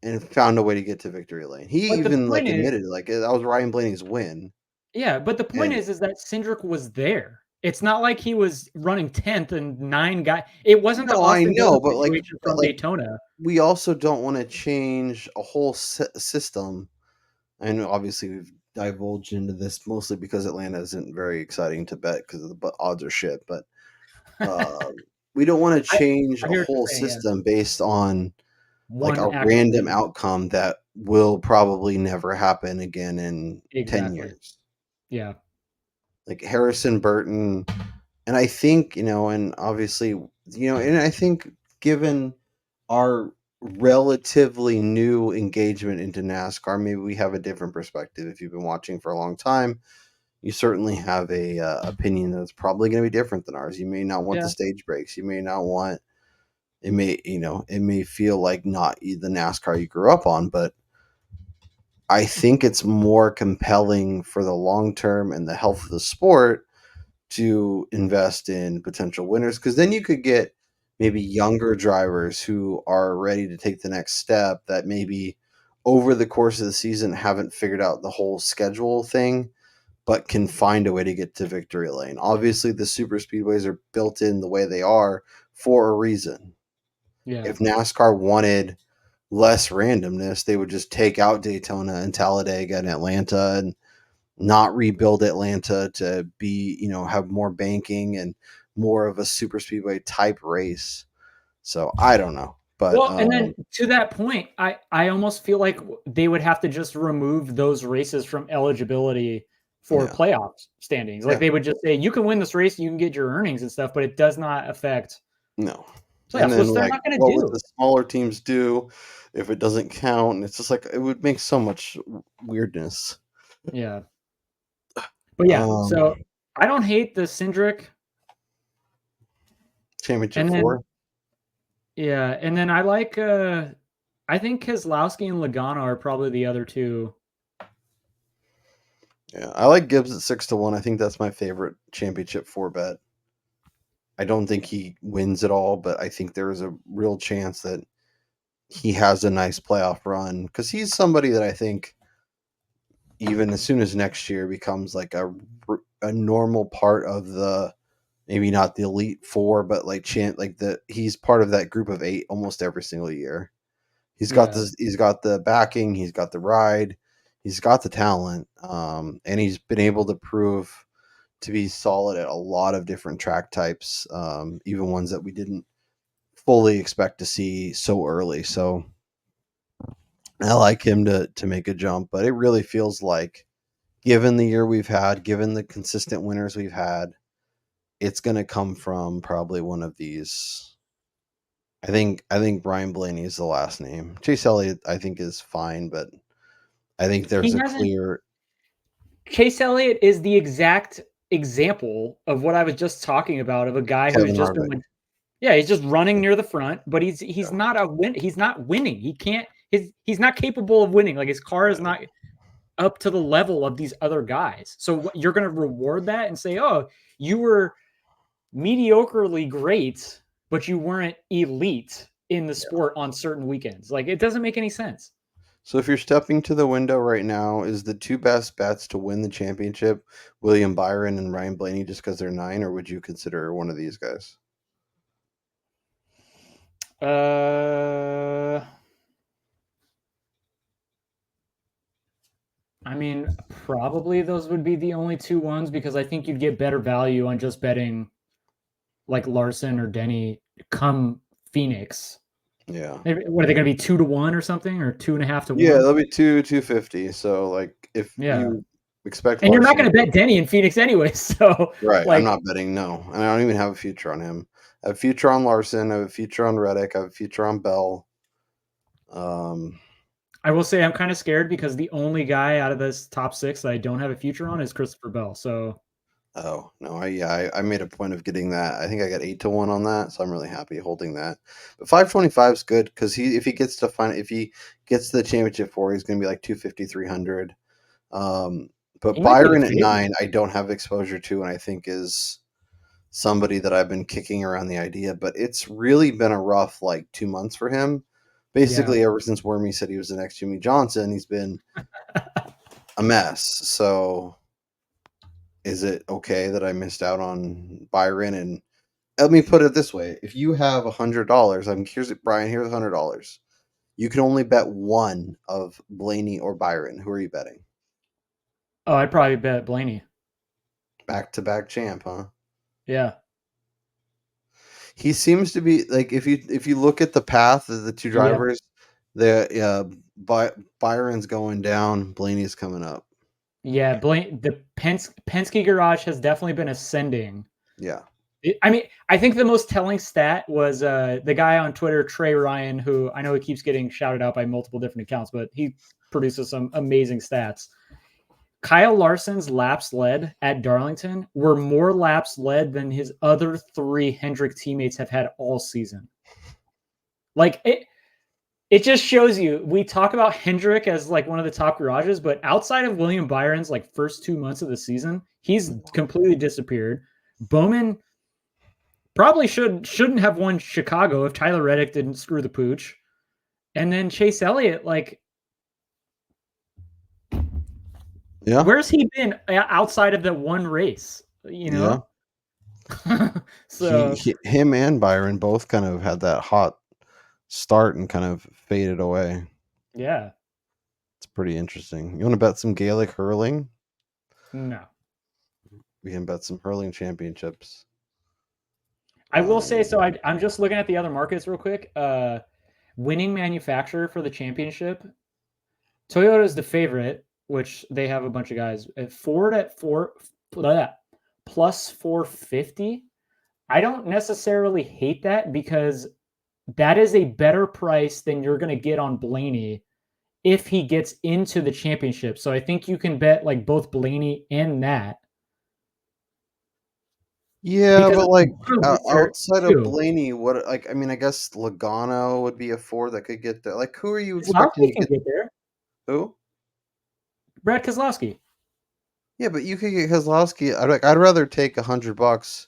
and found a way to get to victory lane. He even like admitted like that was Ryan Blaney's win. Yeah, but the point is that Cindric was there. It's not like he was running 10th and 9 guys. It wasn't the Austin Dillon situation from Daytona. We also don't want to change a whole system. And obviously we've divulged into this mostly because Atlanta isn't very exciting to bet because the odds are shit. But we don't want to change a whole system based on like a random outcome that will probably never happen again in 10 years. Yeah. Like Harrison Burton. And I think, and obviously, and I think given our relatively new engagement into NASCAR, maybe we have a different perspective. If you've been watching for a long time, you certainly have a opinion that's probably going to be different than ours. You may not want the stage breaks. You may not want it. May feel like not the NASCAR you grew up on, but I think it's more compelling for the long term and the health of the sport to invest in potential winners, because then you could get maybe younger drivers who are ready to take the next step that maybe over the course of the season haven't figured out the whole schedule thing, but can find a way to get to victory lane. Obviously, the super speedways are built in the way they are for a reason. Yeah. If NASCAR wanted less randomness, they would just take out Daytona and Talladega and Atlanta and not rebuild Atlanta to be, have more banking and more of a super speedway type race. So I don't know. But and then to that point, I almost feel like they would have to just remove those races from eligibility for playoff standings. Like they would just say, you can win this race, you can get your earnings and stuff, but it does not affect. No. And then, they're not going to do. What the smaller teams do if it doesn't count? And it's just like, it would make so much weirdness. Yeah. But yeah, so I don't hate the Cindric Championship 4. Yeah, and then I like I think Keselowski and Logano are probably the other two. Yeah, I like Gibbs at 6-1. I think that's my favorite championship 4 bet. I don't think he wins it all, but I think there is a real chance that he has a nice playoff run, because he's somebody that I think even as soon as next year becomes like a normal part of the, maybe not the elite 4, but like he's part of that group of 8 almost every single year. He's got this. He's got the backing. He's got the ride. He's got the talent, and he's been able to prove to be solid at a lot of different track types, even ones that we didn't fully expect to see so early. So I like him to make a jump, but it really feels like, given the year we've had, given the consistent winners we've had, it's going to come from probably one of these. I think Brian Blaney is the last name. Chase Elliott, I think, is fine, but I think there's a clear. Chase Elliott is the exact example of what I was just talking about, of a guy who's just been, he's just running near the front, but he's not he's not winning. He can't. He's not capable of winning. Like, his car is not up to the level of these other guys. So you're going to reward that and say, oh, you were mediocrely great, but you weren't elite in the sport on certain weekends. Like, it doesn't make any sense. So if you're stepping to the window right now, is the two best bets to win the championship William Byron and Ryan Blaney just because they're 9, or would you consider one of these guys? I mean, probably those would be the only 2 ones, because I think you'd get better value on just betting like Larson or Denny come Phoenix. Yeah. What are they going to be, 2 to 1 or something, or 2.5 to 1? Yeah, they'll be 250. So like, if you expect, and Larson, you're not going to bet Denny in Phoenix anyway. So right, like, I'm not betting. No, and I don't even have a future on him. I have a future on Larson. I have a future on Reddick. I have a future on Bell. I will say I'm kind of scared, because the only guy out of this top 6 that I don't have a future on is Christopher Bell. So. Oh no, I made a point of getting that. I think I got 8 to 1 on that, so I'm really happy holding that. But 525 is good, because if he gets to the championship 4, he's going to be like 250, 300. But Byron at 9, I don't have exposure to, and I think is somebody that I've been kicking around the idea. But it's really been a rough 2 months for him. Basically, ever since Wormy said he was the next Jimmy Johnson, he's been a mess. So is it okay that I missed out on Byron? And let me put it this way. If you have $100, here's $100. You can only bet one of Blaney or Byron. Who are you betting? Oh, I'd probably bet Blaney. Back-to-back champ, huh? Yeah. He seems to be, like, if you look at the path of the two drivers, Byron's going down, Blaney's coming up. Yeah, the Penske garage has definitely been ascending. Yeah. I think the most telling stat was the guy on Twitter, Trey Ryan, who I know he keeps getting shouted out by multiple different accounts, but he produces some amazing stats. Kyle Larson's laps led at Darlington were more laps led than his other 3 Hendrick teammates have had all season. Like, it just shows you, we talk about Hendrick as like one of the top garages, but outside of William Byron's first 2 months of the season, he's completely disappeared. Bowman probably shouldn't have won Chicago if Tyler Reddick didn't screw the pooch. And then Chase Elliott, where's he been outside of the one race? Yeah. So him and Byron both kind of had that hot start and kind of faded away. Yeah. It's pretty interesting. You want to bet some Gaelic hurling? No. We can bet some hurling championships. I will say, so I'm just looking at the other markets real quick. Winning manufacturer for the championship, Toyota is the favorite, which they have a bunch of guys. Ford at plus 450. I don't necessarily hate that, because that is a better price than you're going to get on Blaney if he gets into the championship. So I think you can bet both Blaney and that. Yeah, because, but outside of Blaney, I guess Logano would be a 4 that could get there. Who are you expecting to get there? Who? Brad Keselowski. Yeah, but you could get Keselowski. I'd rather take $100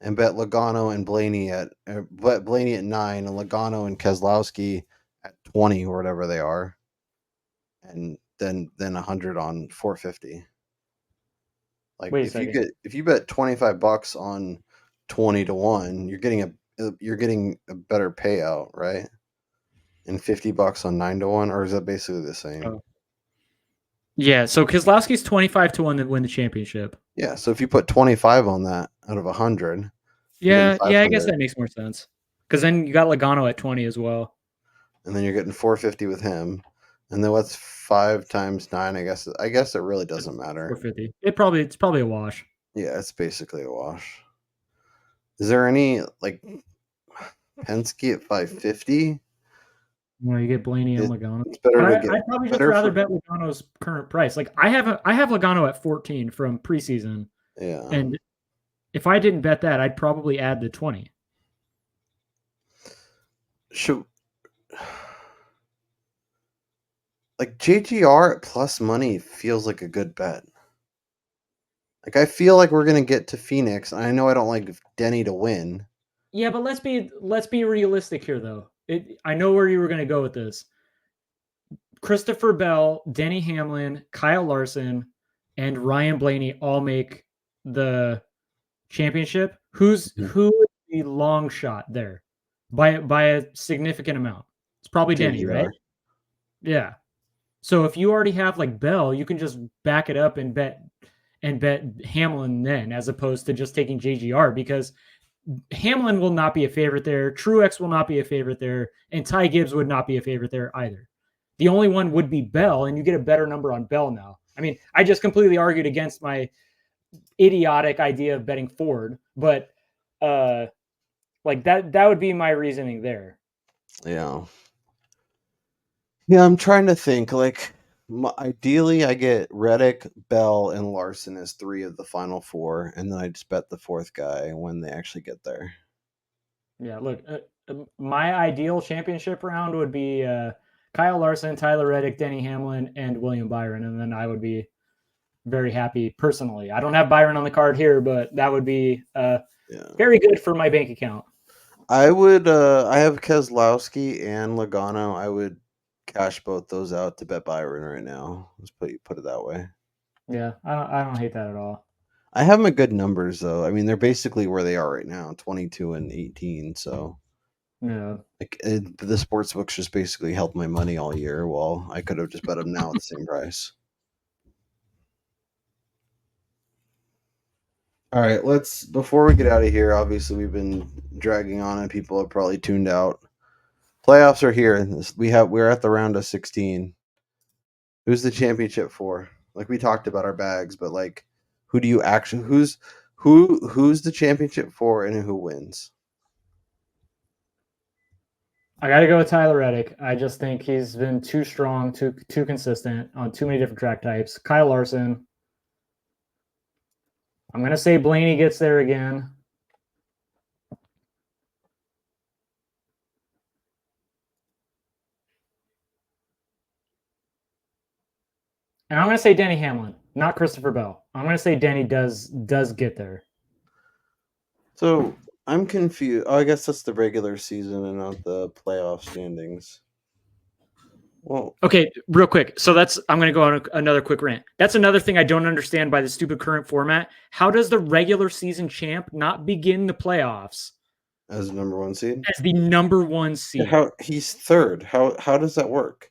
and bet Logano and Blaney at 9 and Logano and Keselowski at 20 or whatever they are, and then 100 on 450. If you bet $25 on 20 to 1, you're getting a better payout, right? and $50 on 9-1, or is that basically the same? Oh. Yeah, so Keselowski's 25-1 to win the championship. Yeah, so if you put 25 on that out of 100, Yeah, I guess that makes more sense. Because then you got Logano at 20 as well. and then you're getting 450 with him. And then what's 5 times 9? I guess it really doesn't matter. 450. It's probably a wash. Yeah, it's basically a wash. Is there any like Penske at 550? Well, you get Blaney and Logano. It's better But to get. I'd probably just rather bet Logano's current price. Like I have Logano at 14 from preseason. Yeah. And if I didn't bet that, I'd probably add the 20. Should like JGR at plus money feels like a good bet. Like I feel like we're gonna get to Phoenix. I know I don't like Denny to win. Yeah, but let's be realistic here though. I know where you were going to go with this. Christopher Bell, Denny Hamlin, Kyle Larson, and Ryan Blaney all make the championship. Who is the long shot there by a significant amount? It's probably Denny, JGR. right? Yeah. So if you already have like Bell, you can just back it up and bet Hamlin then, as opposed to just taking JGR, because Hamlin will not be a favorite there. Truex will not be a favorite there. And Ty Gibbs would not be a favorite there either. The only one would be Bell, and you get a better number on Bell now. I mean, I just completely argued against my idiotic idea of betting Ford, but like that would be my reasoning there. Yeah. Yeah, I'm trying to think. Like, ideally, I get Reddick, Bell, and Larson as 3 of the final 4, and then I just bet the 4th guy when they actually get there. Yeah, look, my ideal championship round would be Kyle Larson, Tyler Reddick, Denny Hamlin, and William Byron, and then I would be very happy personally. I don't have Byron on the card here, but that would be very good for my bank account. I would. I have Keselowski and Logano. I would cash both those out to bet Byron right now. Let's put it that way. Yeah, I don't hate that at all. I have them at good numbers though. I mean, they're basically where they are right now, 22 and 18. So yeah, like the sports books just basically held my money all year. Well, I could have just bet them now at the same price. All right, before we get out of here, obviously we've been dragging on and people have probably tuned out. Playoffs are here. We're at the round of 16. Who's the championship for? Like we talked about our bags, but like who's the championship for and who wins? I got to go with Tyler Reddick. I just think he's been too strong, too consistent on too many different track types. Kyle Larson. I'm going to say Blaney gets there again. And I'm going to say Denny Hamlin, not Christopher Bell. I'm going to say Denny does get there. So I'm confused. Oh, I guess that's the regular season and not the playoff standings. Well, okay, real quick. So I'm going to go on another quick rant. That's another thing I don't understand by the stupid current format. How does the regular season champ not begin the playoffs as the number 1 seed? As the number 1 seed. How he's third? How does that work?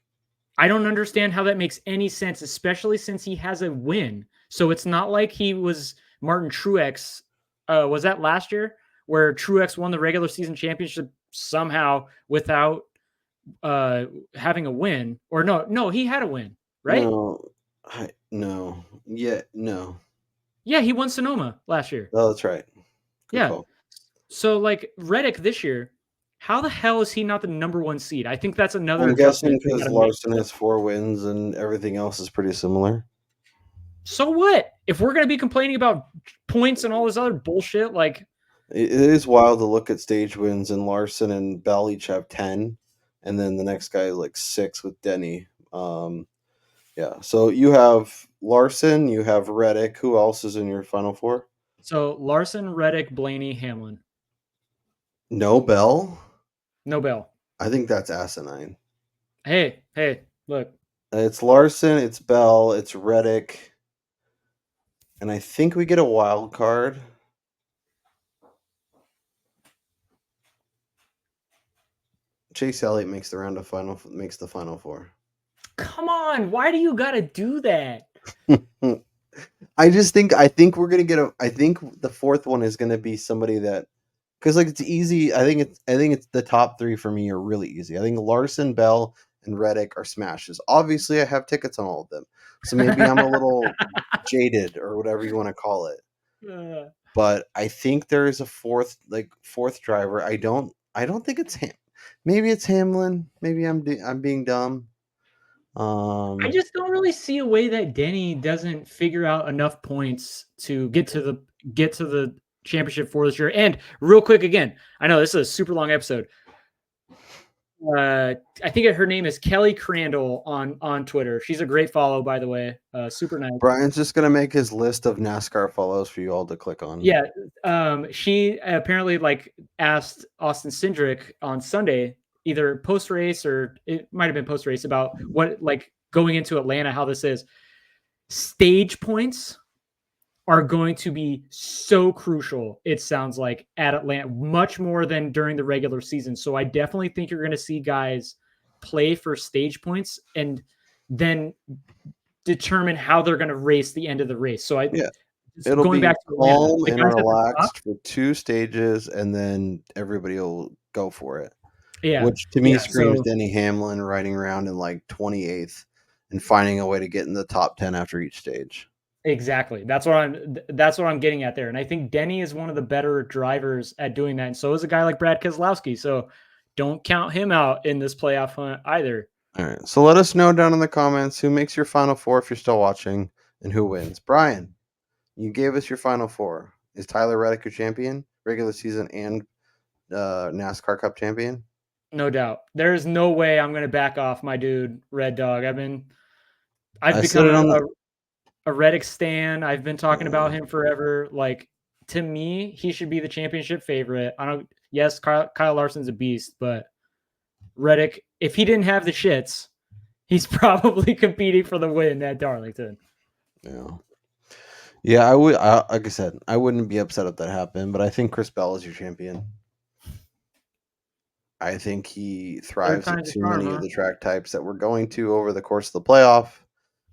I don't understand how that makes any sense, especially since he has a win. So it's not like he was Martin Truex. Was that last year where Truex won the regular season championship somehow without having a win? Or no, he had a win, right? No. Yeah, he won Sonoma last year. Oh, that's right. Good call. So like Reddick this year, how the hell is he not the number 1 seed? I think that's another. I'm guessing because Larson has 4 wins and everything else is pretty similar. So what? If we're going to be complaining about points and all this other bullshit, like it is wild to look at stage wins, and Larson and Bell each have 10, and then the next guy like 6 with Denny. Yeah. So you have Larson, you have Reddick. Who else is in your final 4? So Larson, Reddick, Blaney, Hamlin. No Bell? No Bell. I think that's asinine. Hey, look. It's Larson, it's Bell, it's Reddick. And I think we get a wild card. Chase Elliott makes the final four. Come on, why do you got to do that? I think we're gonna get I think the fourth one is gonna be somebody that, because like it's easy. I think it's the top three for me are really easy. I think Larson, Bell, and Reddick are smashes. Obviously, I have tickets on all of them, so maybe I'm a little jaded or whatever you want to call it. But I think there is a fourth driver. I don't think it's him. Maybe it's Hamlin. Maybe I'm being dumb. I just don't really see a way that Denny doesn't figure out enough points to get to the championship for this year. And real quick, again, I know this is a super long episode. I think her name is Kelly Crandall on Twitter. She's a great follow, by the way. Super nice. Brian's just gonna make his list of NASCAR follows for you all to click on. Yeah. She apparently asked Austin Cindric on Sunday, either post race or it might have been post race, about what going into Atlanta, how this is. Stage points are going to be so crucial, it sounds like, at Atlanta, much more than during the regular season. So I definitely think you're going to see guys play for stage points and then determine how they're going to race the end of the race. So it'll going be back to calm Atlanta, and relaxed for 2 stages, and then everybody will go for it. Yeah, which to me screams Denny Hamlin riding around in 28th and finding a way to get in the top 10 after each stage. Exactly. That's what I'm getting at there. And I think Denny is one of the better drivers at doing that. And so is a guy like Brad Keselowski. So don't count him out in this playoff hunt either. All right. So let us know down in the comments who makes your final four if you're still watching and who wins. Brian, you gave us your final four. Is Tyler Reddick your champion, regular season and NASCAR Cup champion? No doubt. There's no way I'm going to back off my dude, Red Dog. I've become a Reddick stan. I've been talking about him forever. To me, he should be the championship favorite. Yes, Kyle Larson's a beast, but Reddick, if he didn't have the shits, he's probably competing for the win at Darlington. Yeah, I would. Like I said, I wouldn't be upset if that happened, but I think Chris Bell is your champion. I think he thrives at too many of the track types that we're going to over the course of the playoff.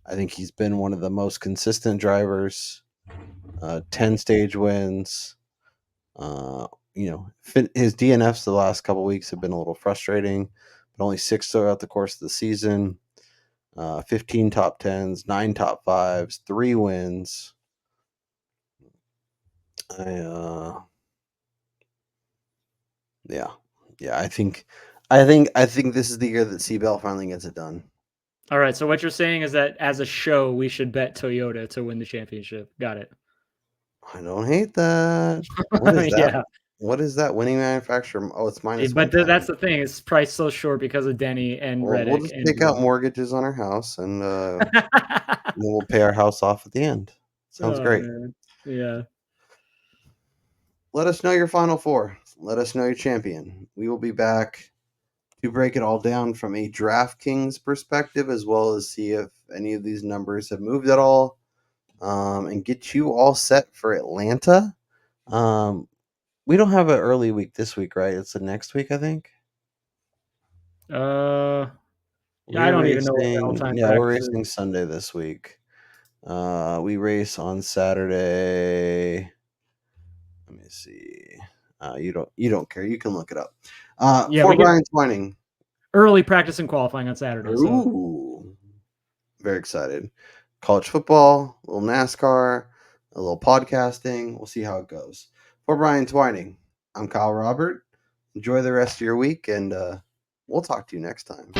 I think he's been one of the most consistent drivers. 10 stage wins. His DNFs the last couple of weeks have been a little frustrating, but only 6 throughout the course of the season. 15 top 10s, 9 top 5s, 3 wins. I think this is the year that C-Bell finally gets it done. All right, so what you're saying is that as a show, we should bet Toyota to win the championship. Got it. I don't hate that. What is that? Yeah. What is that winning manufacturer? Oh, it's minus. But that's the thing. It's priced so short because of Denny and Reddick. We'll just take out mortgages on our house and then we'll pay our house off at the end. Sounds great. Man. Yeah. Let us know your final four. Let us know your champion. We will be back to break it all down from a DraftKings perspective, as well as see if any of these numbers have moved at all, and get you all set for Atlanta. We don't have an early week this week, right? It's the next week, I think. I don't even know what the all-time. Yeah, we're racing Sunday this week. We race on Saturday. Let me see. You don't care. You can look it up. For Brian Twining. Early practice and qualifying on Saturday. Ooh. Very excited. College football, a little NASCAR, a little podcasting. We'll see how it goes. For Brian Twining, I'm Kyle Robert. Enjoy the rest of your week, and we'll talk to you next time.